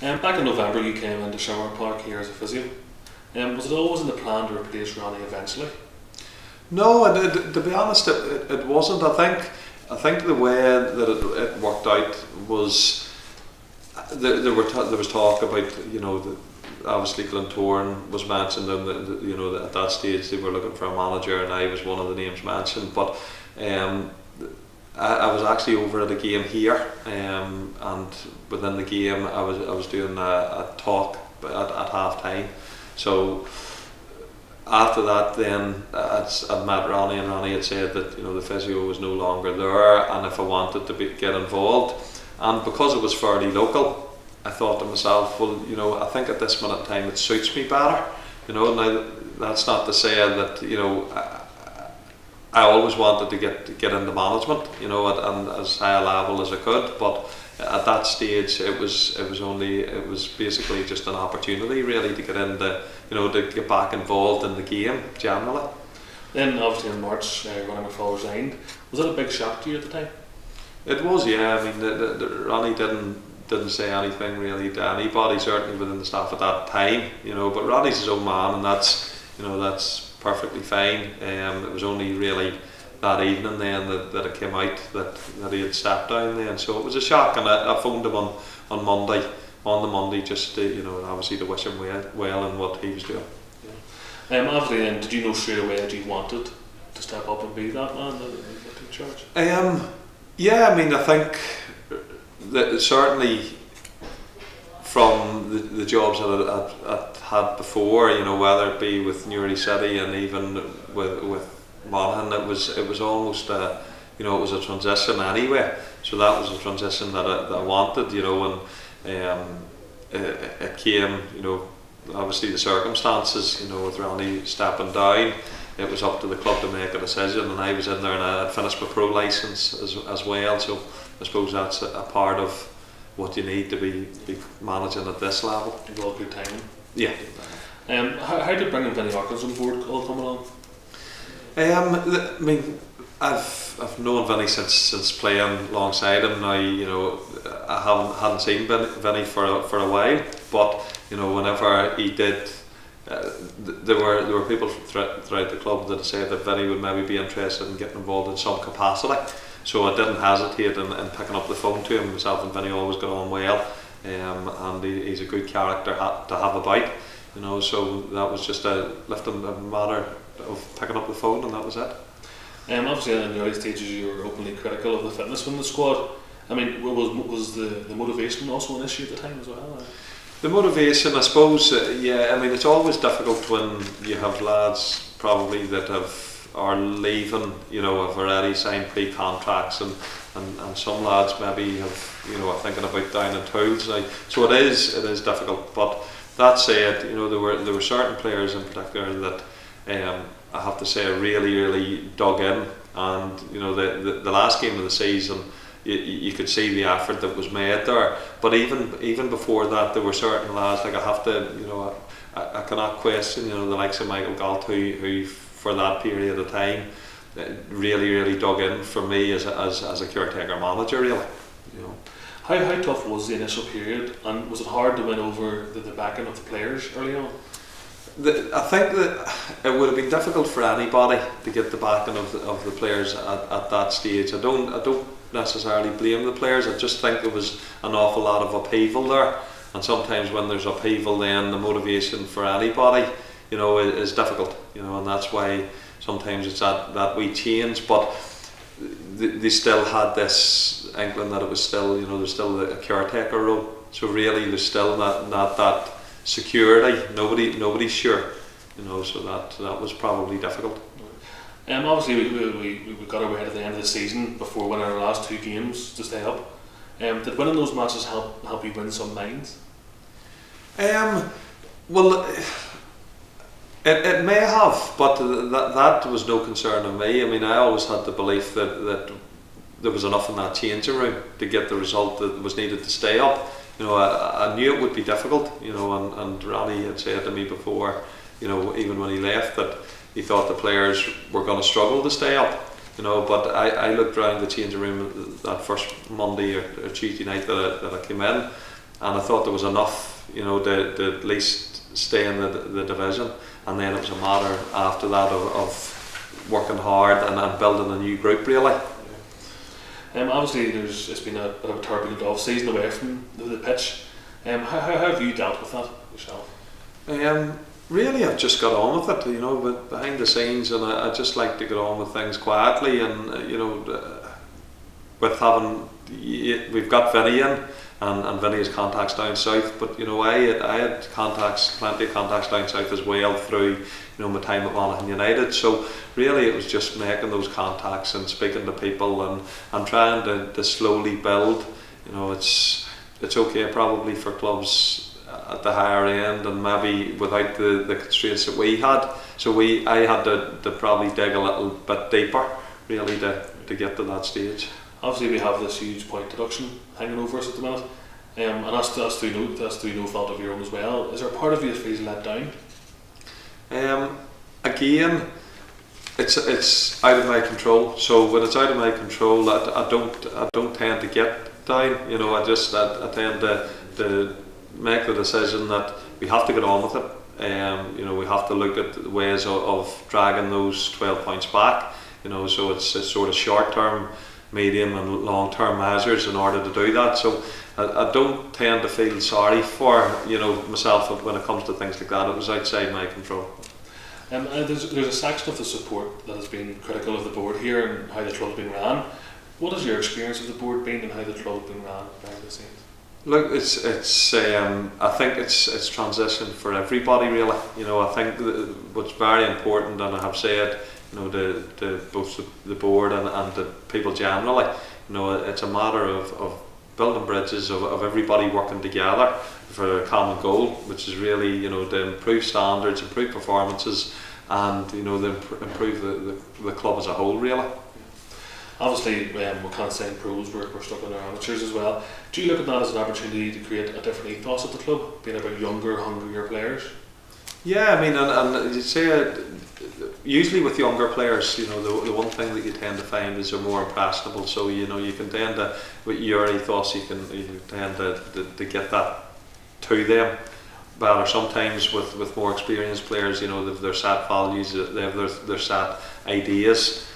Back in November, you came into Shamrock Park here as a physio. Was it always in the plan to replace Ronnie eventually? No, to be honest, it wasn't. I think the way that it worked out was there was talk about, obviously Glentoran was mentioned, and at that stage they were looking for a manager, and I was one of the names mentioned. But I was actually over at a game here, and within the game I was doing a talk at half time. So after that, then I'd met Ronnie, and Ronnie had said that the physio was no longer there, and if I wanted to get involved, and because it was fairly local, I thought to myself, well, I think at this minute in time it suits me better. Now that's not to say that I always wanted to get into management, at as high a level as I could, but at that stage it was basically just an opportunity really to get into, to get back involved in the game generally. Then obviously in March, Ronnie McFall resigned. Was that a big shock to you at the time? It was, yeah. I mean, Ronnie didn't say anything really to anybody, certainly within the staff at that time, but Ronnie's his own man, and that's perfectly fine. It was only really that evening then that it came out that he had stepped down then, so it was a shock, and I phoned him on the Monday just to, obviously to wish him well in what he was doing. Yeah. After then, did you know straight away that you wanted to step up and be that man that took charge? Yeah, I mean, I think that certainly from the jobs that I'd had before, whether it be with Newry City and even with Monaghan, it was almost it was a transition anyway. So that was a transition that I wanted, and it came, obviously the circumstances, with Ronnie stepping down, it was up to the club to make a decision, and I was in there and I had finished my pro licence as well, so I suppose that's a part of what you need to be managing at this level. All good timing. Yeah. How did bringing Vinnie Orkins on board all come along? I mean, I've known Vinnie since playing alongside him. Now, I hadn't seen Vinnie for a while, but whenever he did, there were people throughout the club that said that Vinnie would maybe be interested in getting involved in some capacity. So I didn't hesitate in picking up the phone to him. Myself and Vinnie always got on well, and he's a good character to have about. So that was just a matter of picking up the phone, and that was it. Obviously in the early stages you were openly critical of the fitness within the squad. I mean, was the motivation also an issue at the time as well? The motivation, I suppose, yeah. I mean, it's always difficult when you have lads probably that are leaving, have already signed pre-contracts, and some lads maybe are thinking about down in tools now. So it is difficult. But that said, there were certain players in particular that I have to say really dug in, and the last game of the season, you could see the effort that was made there. But even before that, there were certain lads, like I have to, I cannot question, the likes of Michael Galt, who for that period of time really dug in for me as a caretaker manager, really. How tough was the initial period, and was it hard to win over the backing of the players early on? I think that it would have been difficult for anybody to get the backing of the players at that stage. I don't necessarily blame the players. I just think there was an awful lot of upheaval there, and sometimes when there's upheaval, then the motivation for anybody, is difficult. And that's why sometimes it's that we change. But they still had this inkling that it was still, there's still a caretaker role. So really, there's still not that security. Nobody's sure. So that was probably difficult. Obviously we got our way at the end of the season before winning our last two games to stay up. Did winning those matches help you win some minds? Well, it may have, but that was no concern of me. I mean, I always had the belief that there was enough in that changing room to get the result that was needed to stay up. I knew it would be difficult, and Ronnie had said to me before, even when he left, that he thought the players were going to struggle to stay up. But I looked around the changing room that first Monday or Tuesday night that I came in, and I thought there was enough, to at least stay in the division, and then it was a matter after that of working hard and building a new group really. Obviously, it's been a turbulent off season away from the pitch. How have you dealt with that yourself? Really, I've just got on with it, but behind the scenes, and I just like to get on with things quietly, and with having, we've got Vinny in, and Vinny has contacts down south, but I had plenty of contacts down south as well through my time at Monaghan United. So really, it was just making those contacts and speaking to people and trying to slowly build. It's okay probably for clubs at the higher end and maybe without the constraints that we had. So I had to probably dig a little bit deeper really to get to that stage. Obviously, we have this huge point deduction hanging over us at the minute, and that's through no fault of your own as well. Is there a part of you that feels let down? Again, it's out of my control. So when it's out of my control, I don't tend to get down. I tend to make the decision that we have to get on with it. We have to look at ways of dragging those 12 points back. So it's sort of short-term, medium and long-term measures in order to do that. So I don't tend to feel sorry for myself when it comes to things like that. It was outside my control. There's a section of the support that has been critical of the board here and how the club's been ran. What has your experience of the board been and how the club's been ran behind the scenes? Look, it's I think it's transition for everybody really. I think what's very important, and I have said, to both the board and the people generally, it's a matter of building bridges of everybody working together for a common goal, which is really to improve standards, improve performances, and to improve the club as a whole really. Obviously, we can't say in pros, we're stuck on our amateurs as well. Do you look at that as an opportunity to create a different ethos at the club, being about younger, hungrier players? Yeah, I mean, and you'd say usually with younger players, the one thing that you tend to find is they're more impressionable. So you can tend to, with your ethos, you tend to get that to them better. Sometimes with more experienced players, they've their set values, they have their set ideas.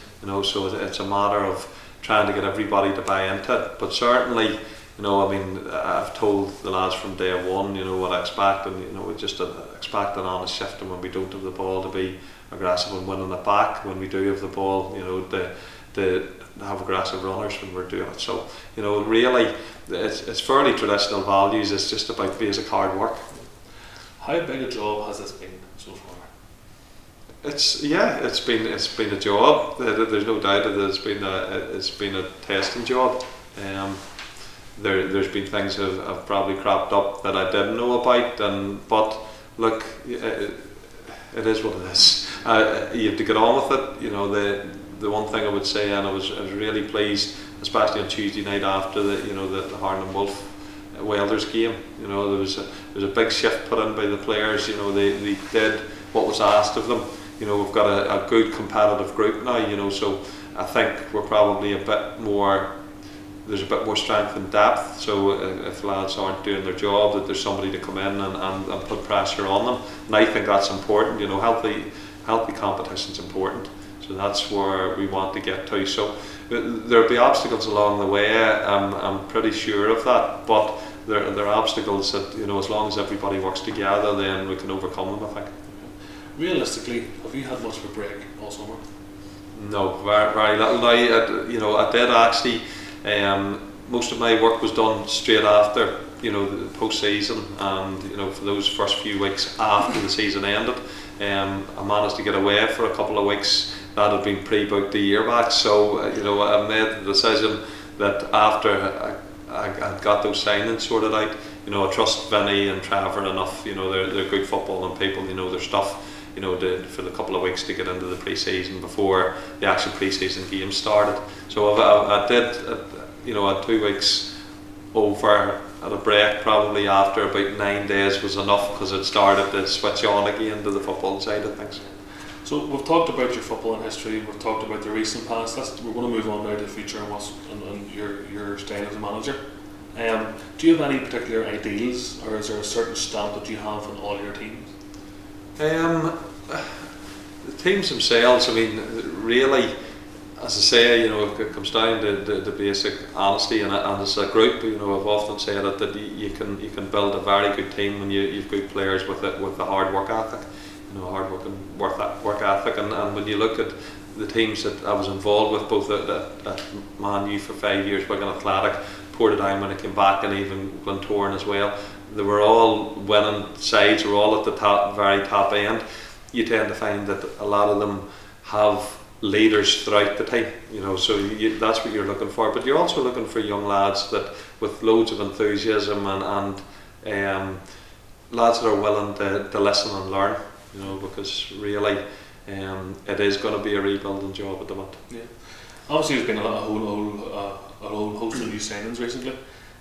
So it's a matter of trying to get everybody to buy into it. But certainly, I've told the lads from day one, what I expect, and we just expect an honest shift, and when we don't have the ball, to be aggressive and winning it back. When we do have the ball, to have aggressive runners when we're doing it. So really, it's fairly traditional values. It's just about basic hard work. How big a job has this been so far? It's been a job. There's no doubt that it's been a testing job. There's been things that have probably cropped up that I didn't know about, but look, it is what it is. You have to get on with it. The one thing I would say, and I was really pleased, especially on Tuesday night after the Harn and Wolf Welders game. There was a big shift put in by the players. They did what was asked of them. We've got a good competitive group now. So I think we're probably there's a bit more strength and depth. So if lads aren't doing their job, that there's somebody to come in and put pressure on them. And I think that's important. Healthy competition's important. So that's where we want to get to. So there'll be obstacles along the way. I'm pretty sure of that. But there are obstacles that as long as everybody works together, then we can overcome them, I think. Realistically, have you had much of a break all summer? No, very, very little. Now, I did actually. Most of my work was done straight after, the post-season, and for those first few weeks after the season ended, I managed to get away for a couple of weeks. That had been pre-booked a year back. So I made the decision that after I got those signings sorted out, I trust Vinny and Trevor enough. They're good footballing people. Their stuff. For the couple of weeks to get into the pre-season before the actual pre-season game started. So I did, I had 2 weeks over at a break. Probably after about 9 days was enough, because it started to switch on again to the football side of things. So we've talked about your footballing history, we've talked about the recent past. We're going to move on now to the future and your style as a manager. Do you have any particular ideals, or is there a certain stamp that you have on all your teams? The teams themselves, I mean, really, as I say, you know, it comes down to the basic honesty, and as a group, you know, I've often said that you can build a very good team when you've got players with a hard work ethic, you know, hard working work ethic, and when you look at the teams that I was involved with, both at Man U for 5 years, Wigan Athletic, Portadown when I came back, and even Glentoran as well, they were all winning sides, were all at the very top end. You tend to find that a lot of them have leaders throughout the team, you know, so that's what you're looking for, but you're also looking for young lads that with loads of enthusiasm and lads that are willing to listen and learn, you know, because really it is going to be a rebuilding job at the moment. Yeah. Obviously there's been a whole host of new signings recently.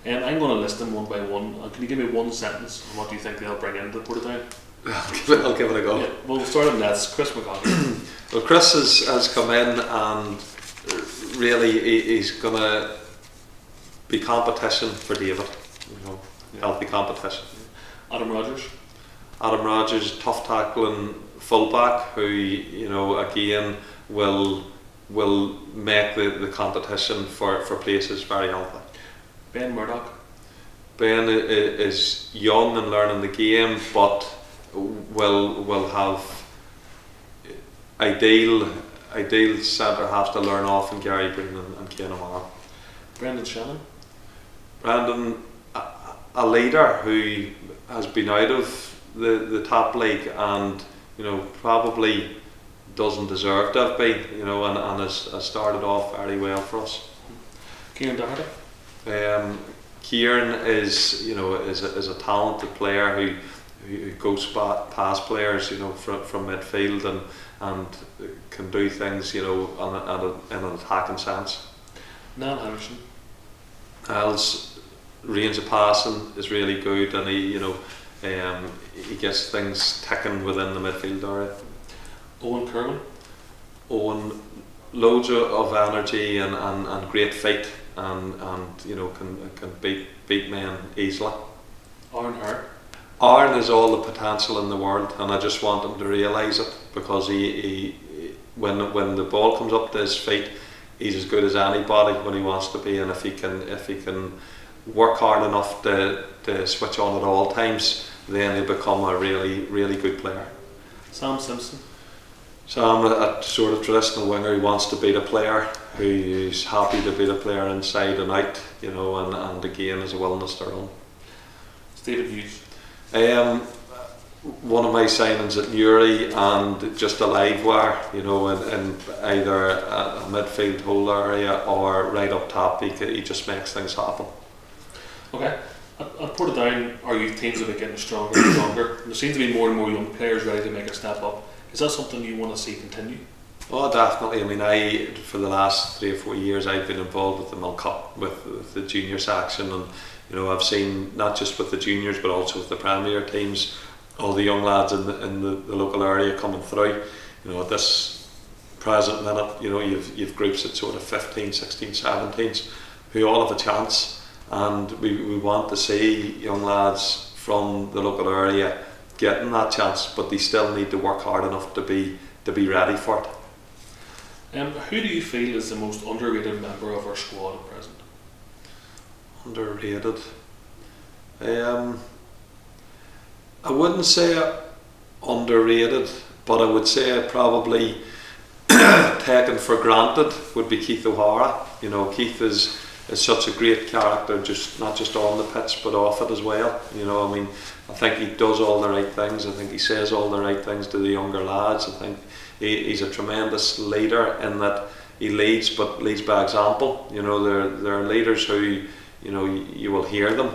I'm going to list them one by one. Can you give me one sentence on what do you think they'll bring into Portadown? I'll give it a go. Yeah, well, we'll start on that. Chris McGibbon. Well, Chris has come in, and really he's going to be competition for David, you know, healthy competition. Adam Rogers. Adam Rogers, tough tackling fullback, who, you know, again will make the competition for places very healthy. Ben Murdoch. Ben is young and learning the game, but will have ideal centre halves to learn off in Gary Breen and Cian O'Mara. Brendan Shannon. Brendan, a leader who has been out of the top league, and, you know, probably doesn't deserve to have been, you know, and has started off very well for us. Kieran Doherty. Kieran is, you know, is a talented player who goes past players, you know, from midfield and can do things, you know, in an attacking sense. Niall Henderson. Niall's range of passing is really good, and he, you know, he gets things ticking within the midfield area. Owen Kerwin. Owen, loads of energy and great feet, and you know, can beat men easily. Aaron Hart. Aaron has all the potential in the world, and I just want him to realise it, because he when the ball comes up to his feet, he's as good as anybody when he wants to be, and if he can work hard enough to switch on at all times, then he'll become a really good player. Sam Simpson. Sam, a sort of traditional winger, who wants to beat a player, who's happy to beat a player inside and out, you know, and again has a willingness to run. Stephen Hughes. One of my signings at Newry, and just a live wire, you know, in either a midfield hole area or right up top. He just makes things happen. Okay. At Portadown, our youth teams have been getting stronger and stronger. There seems to be more and more young players ready to make a step up. Is that something you want to see continue? Oh, definitely. I mean, for the last 3 or 4 years, I've been involved with the Milk Cup, with the junior section, and, you know, I've seen, not just with the juniors but also with the Premier teams, all the young lads in the local area coming through. You know, at this present minute, you know, you've groups at sort of 15, 16, 17s who all have a chance, and we want to see young lads from the local area getting that chance, but they still need to work hard enough to be ready for it. Who do you feel is the most underrated member of our squad at present? Underrated. I wouldn't say underrated, but I would say probably taken for granted would be Keith O'Hara. You know, Keith is such a great character, not just on the pitch but off it as well. You know, I mean, I think he does all the right things. I think he says all the right things to the younger lads. I think he's a tremendous leader in that he leads, but leads by example. You know, there are leaders who, you know, you will hear them,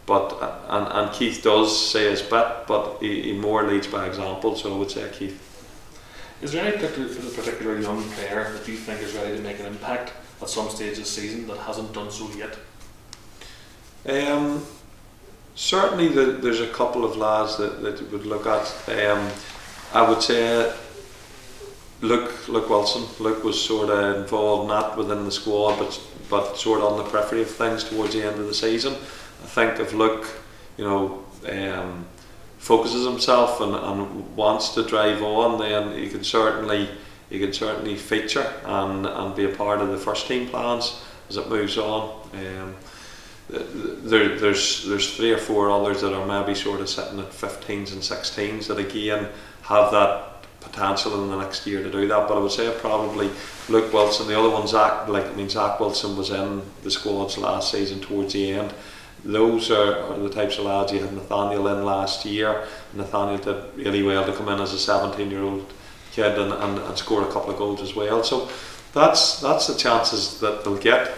but and Keith does say his bit, but he more leads by example. So I would say Keith. Is there any particular young player that you think is ready to make an impact at some stage this season that hasn't done so yet? Certainly there's a couple of lads that would look at. I would say Luke Wilson. Luke was sort of involved not within the squad, but sort of on the periphery of things towards the end of the season. I think if Luke, focuses himself and wants to drive on, then he can certainly feature and be a part of the first team plans as it moves on. There's 3 or 4 others that are maybe sort of sitting at 15s and 16s that again have that potential in the next year to do that. But I would say probably Luke Wilson. The other one, Zach Wilson was in the squads last season towards the end. Those are the types of lads. You had Nathaniel in last year. Nathaniel did really well to come in as a 17-year-old kid and score a couple of goals as well. So that's the chances that they'll get.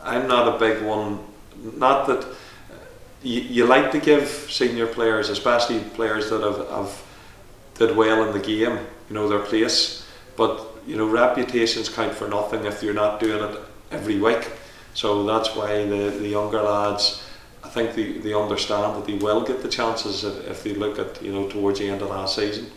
I'm not a big one. Not that you like to give senior players, especially players that have did well in the game, their place. But reputations count for nothing if you're not doing it every week. So that's why the younger lads, I think they understand that they will get the chances if they look at towards the end of last season.